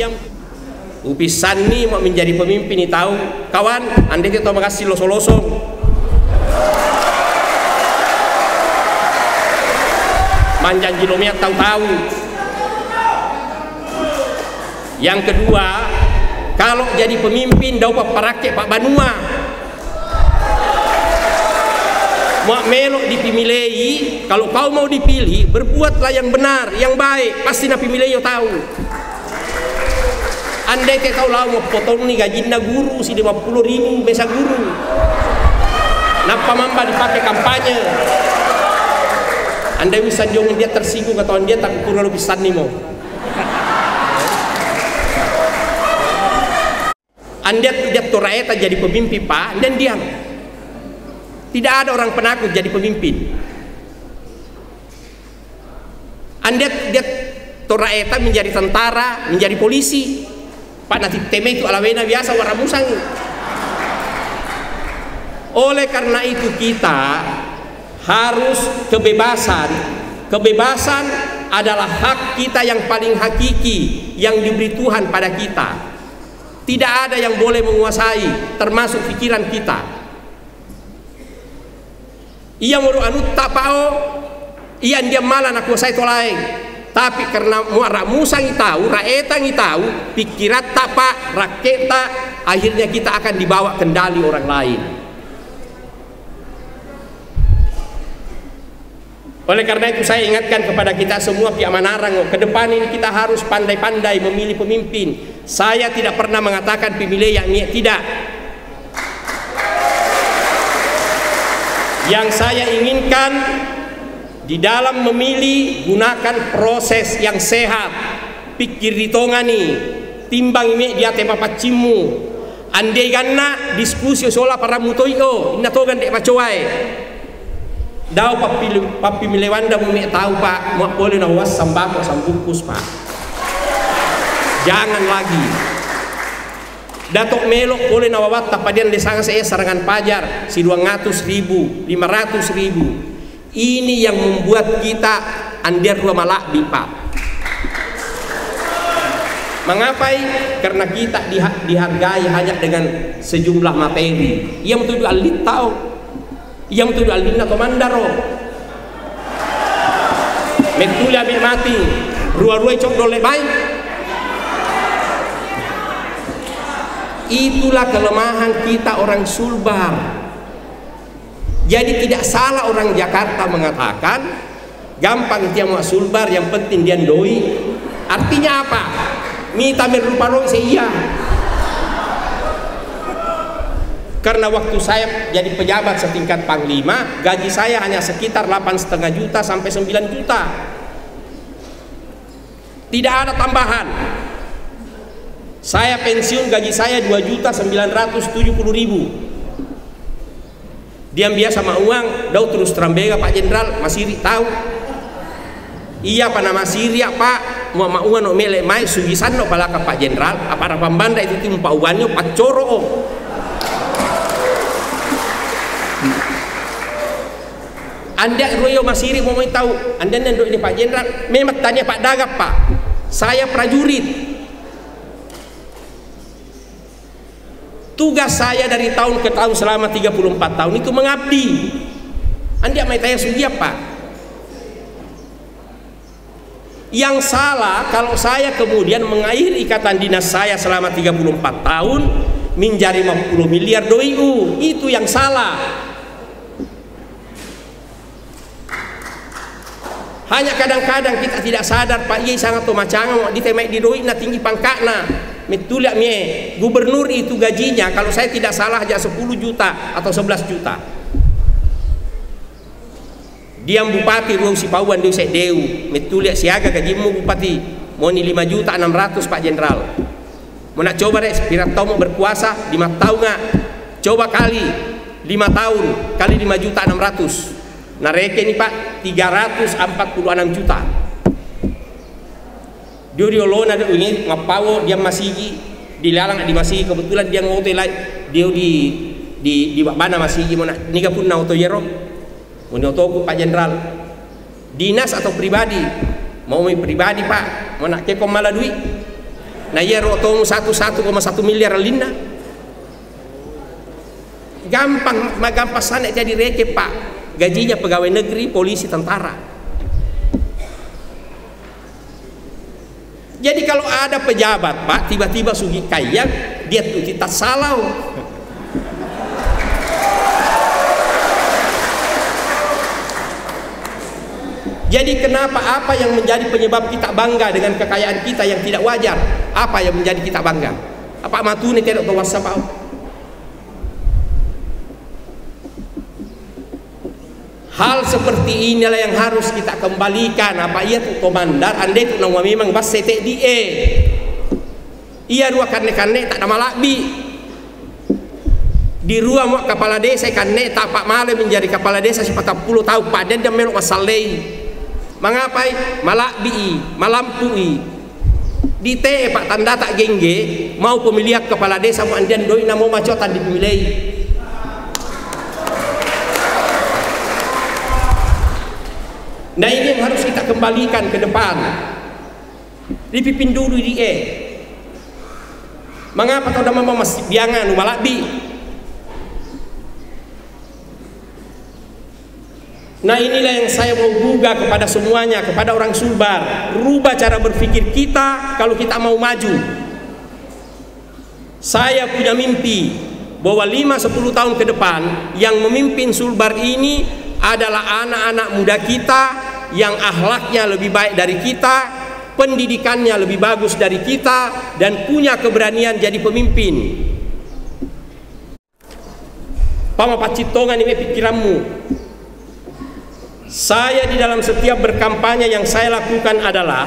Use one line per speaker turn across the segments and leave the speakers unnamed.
Yang upisan nih mau menjadi pemimpin nih tahu kawan, andai kita makasih losong-losong. Manjanji lomiat tahu-tahu. Yang kedua, kalau jadi pemimpin dapat parakek Pak Banua. Mau melok dipilih, kalau kau mau dipilih, berbuatlah yang benar, yang baik, pasti napi milih tahu. Andai kita tahu lah mau potong nih gajinya guru si 50.000 besa guru. Napa mamba dipakai kampanye? Andai bisa jangan dia tersinggung atau dia tak kurang lebih pisan nih mau. Andai dia toraeta jadi pemimpin Pak dan diam. Tidak ada orang penakut jadi pemimpin. Andai dia toraeta menjadi tentara, menjadi polisi. Pak nanti teme itu alawena biasa warna musang. Oleh karena itu kita harus kebebasan. Kebebasan adalah hak kita yang paling hakiki yang diberi Tuhan pada kita. Tidak ada yang boleh menguasai, termasuk pikiran kita. Ia mau anut tak pao, ia dia malah nak kuasai tolaeng. Tapi karena muara musang tahu, rakyat tahu, pikiran tak pak, rakyat tak, akhirnya kita akan dibawa kendali orang lain. Oleh karena itu saya ingatkan kepada kita semua pihak Manarang, ke depan ini kita harus pandai-pandai memilih pemimpin. Saya tidak pernah mengatakan pemilih yang tidak. Yang saya inginkan di dalam memilih gunakan proses yang sehat, pikir ditongani, timbang ini dia tema pacimu. Andai ganna diskusi soal para mutoiko, ina togan dek pacoai. Dau papi milewanda mumi tahu Pak, mau boleh nawas sambako sambukus Pak. Jangan lagi. Datuk Melok boleh nawawat tapadian desang saya serangan pajar si 200.000, 500.000. Ini yang membuat kita andir rumah malakbi Pak. Mengapai? Karena kita dihargai hanya dengan sejumlah materi. Ia menuju alit tahu, ia menuju alina komandaro. Metulia ambil mati, ruai cok dole baik. Itulah kelemahan kita orang Sulbar. Jadi tidak salah orang Jakarta mengatakan gampang dia mau Sulbar, yang penting dia doi. Artinya apa? Mita meruparo iya. Karena waktu saya jadi pejabat setingkat panglima, gaji saya hanya sekitar 8,5 juta sampai 9 juta. Tidak ada tambahan. Saya pensiun gaji saya 2.970.000. Diam biasa sama uang, dau terus terambega Pak Jenderal, Masiri tahu. Iya Pak nama Masiri Pak, mau uang no mele mai sugisan no palaka Pak Jenderal, apa pambanda itu tim Pak uannya Pak Coro. Anda royo Masiri mau tahu, Anda nendo ini Pak Jenderal, memang tanya Pak Dagap Pak, saya prajurit. Tugas saya dari tahun ke tahun selama 34 tahun itu mengabdi. Anda mau tanya sugi apa? Yang salah kalau saya kemudian mengakhiri ikatan dinas saya selama 34 tahun menjadi 50 miliar doiu. Itu yang salah. Hanya kadang-kadang kita tidak sadar Pak Yai sangat macam di temek di doi na tinggi pangkatna. Metulia mie gubernur itu gajinya kalau saya tidak salah aja 10 juta atau 11 juta. Diam bupati ruang si Pauan dia deu metulia siaga gajimu bupati mau ni 5 juta 600 Pak Jenderal. Mau nak coba deh pirat tahu mau berkuasa 5 tahun nggak? Coba kali 5 tahun kali 5 juta 600. Nah reke ini Pak 346 juta. Dia lona ada ini ngapawo dia masih dilalang di masih kebetulan dia ngotot lain dia di mana masih gimana nikah pun auto yero menyoto Pak Jenderal dinas atau pribadi mau pribadi Pak mau nak kekom malah duit Nah iya rotomu 1,1 miliar linda. Gampang sana jadi reke pak. Gajinya pegawai negeri, polisi, tentara. Jadi kalau ada pejabat pak tiba-tiba sugi kaya, dia tuh kita salau. Jadi kenapa, apa yang menjadi penyebab kita bangga dengan kekayaan kita yang tidak wajar? Apa yang menjadi kita bangga? Apa matune tidak tahu wasapa? Hal seperti inilah yang harus kita kembalikan. Apa ia tuh komandar andai tuh nang memang bas sete die. Ia dua kane-kane tak ada malakbi. Di ruang mau kepala desa kane tak pak male menjadi kepala desa 40 tahun pak dan dia melok masalai. Mengapai malakbi, malampui di te pak tanda tak gengge mau pemilihan kepala desa mau andian doi namo macotan dipemilih. Nah ini yang harus kita kembalikan ke depan. Dipimpin dulu di mengapa kau dah mau masih biangan malakbi? Nah inilah yang saya mau buka kepada semuanya, kepada orang Sulbar. Rubah cara berpikir kita kalau kita mau maju. Saya punya mimpi bahwa 5-10 tahun ke depan yang memimpin Sulbar ini adalah anak-anak muda kita yang akhlaknya lebih baik dari kita, pendidikannya lebih bagus dari kita, dan punya keberanian jadi pemimpin. Pamapacitongan ini pikiranmu. Saya di dalam setiap berkampanye yang saya lakukan adalah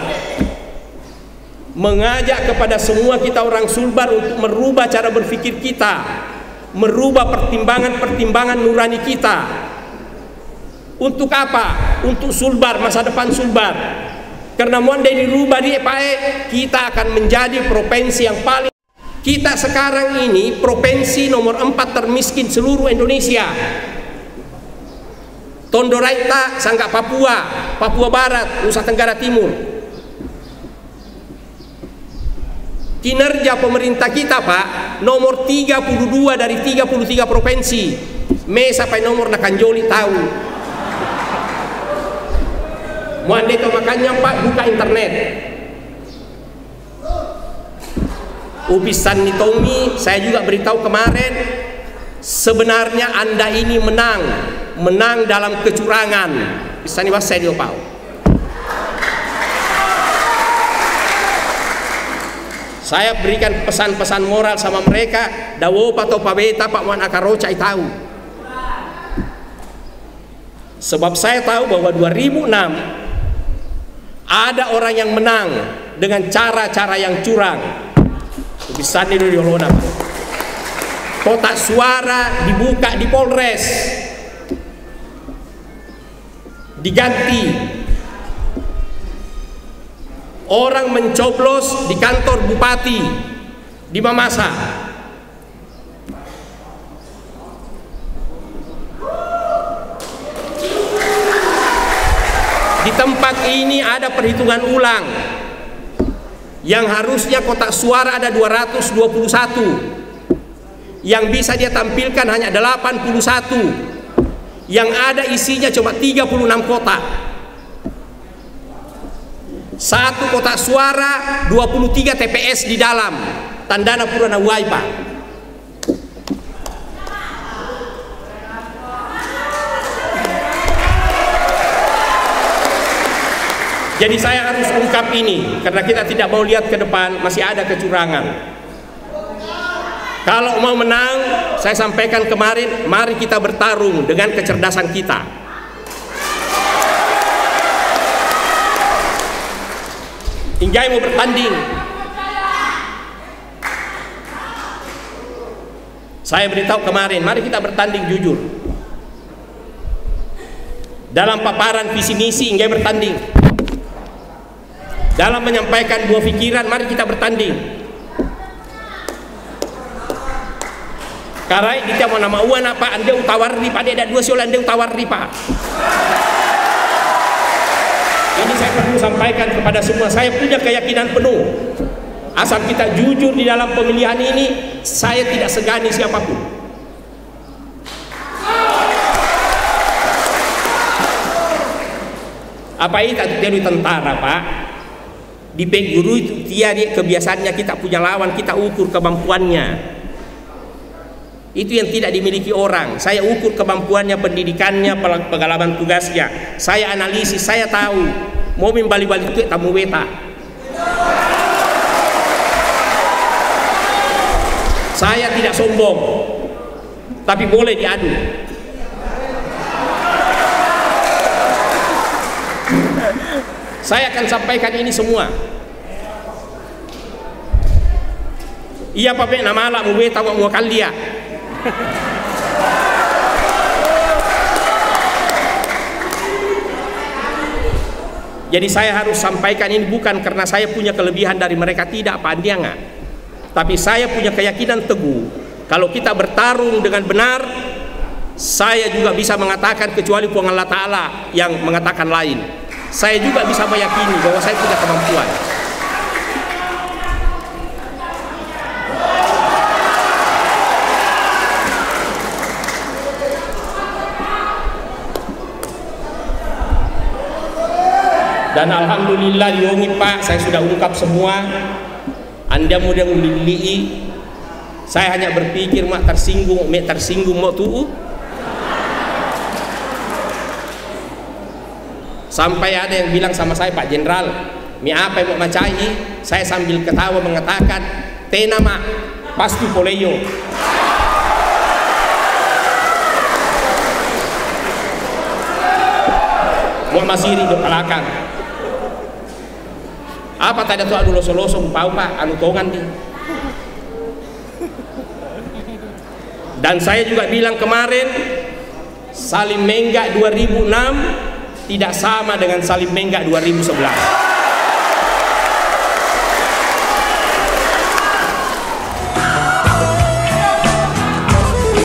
mengajak kepada semua kita orang Sulbar untuk merubah cara berpikir kita, merubah pertimbangan-pertimbangan nurani kita. Untuk apa? Untuk Sulbar, masa depan Sulbar. Karena mondai dirubah di EPAE, kita akan menjadi provinsi yang paling. Kita sekarang ini provinsi nomor 4 termiskin seluruh Indonesia. Tondoraita, Sangka Papua, Papua Barat, Nusa Tenggara Timur. Kinerja pemerintah kita Pak, nomor 32 dari 33 provinsi. Sampai nomor nakanjoli tahu. Muande to makanya Pak buka internet. Upisan Nitomi, saya juga beritahu kemarin, sebenarnya Anda ini menang dalam kecurangan. Bisa nih saya diopau. Saya berikan pesan-pesan moral sama mereka. Dawo atau pabeta Pak Wan Akaroca tahu. Sebab saya tahu bahwa 2006 ada orang yang menang dengan cara-cara yang curang. Bisa nih diolona. Kotak suara dibuka di Polres, diganti. Orang mencoblos di kantor bupati di Mamasa. Di tempat ini ada perhitungan ulang yang harusnya kotak suara ada 221. Yang bisa dia tampilkan hanya 81. Yang ada isinya cuma 36 kotak. Satu kotak suara 23 TPS di dalam. Tandana Purana Waipa. Jadi saya harus ungkap ini karena kita tidak mau lihat ke depan masih ada kecurangan. Kalau mau menang, saya sampaikan kemarin, mari kita bertarung dengan kecerdasan kita. Injai mau bertanding. Saya beritahu kemarin, mari kita bertanding jujur. Dalam paparan visi misi, Injai bertanding. Dalam menyampaikan buah pikiran, mari kita bertanding. Karai kita mau nama uan apa anda utawarri Pak ada dua siola anda utawarri Pak. Ini saya perlu sampaikan kepada semua. Saya punya keyakinan penuh Asal kita jujur di dalam pemilihan ini, saya tidak segani siapapun. Apa itu jadi tentara, Pak? Di guru itu dia kebiasaannya kita punya lawan, kita ukur kemampuannya. Itu yang tidak dimiliki orang. Saya ukur kemampuannya, pendidikannya, pengalaman tugasnya. Saya analisis, saya tahu mau membalik-balik itu tamu weta. Saya tidak sombong, tapi boleh diadu. Saya akan sampaikan ini semua. Iya Pak nama ala mu weta wa kalia. Jadi saya harus sampaikan ini bukan karena saya punya kelebihan dari mereka, tidak Pak Andianga. Tapi saya punya keyakinan teguh, kalau kita bertarung dengan benar, saya juga bisa mengatakan kecuali Allah Ta'ala yang mengatakan lain. Saya juga bisa meyakini bahwa saya punya kemampuan. Dan alhamdulillah diongi Pak, saya sudah ungkap semua. Anda mudah memilih. Saya hanya berpikir mak tersinggung mau tuh. Sampai ada yang bilang sama saya, Pak Jenderal, mi apa yang mau macai? Saya sambil ketawa mengatakan, tena mak, pasti poleyo. Mau masih di belakang. Apa tadi tuh adu loso-loso pau Pak, anu tongan dia. Dan saya juga bilang kemarin, Salim Mengga 2006 tidak sama dengan Salim Mengga 2011.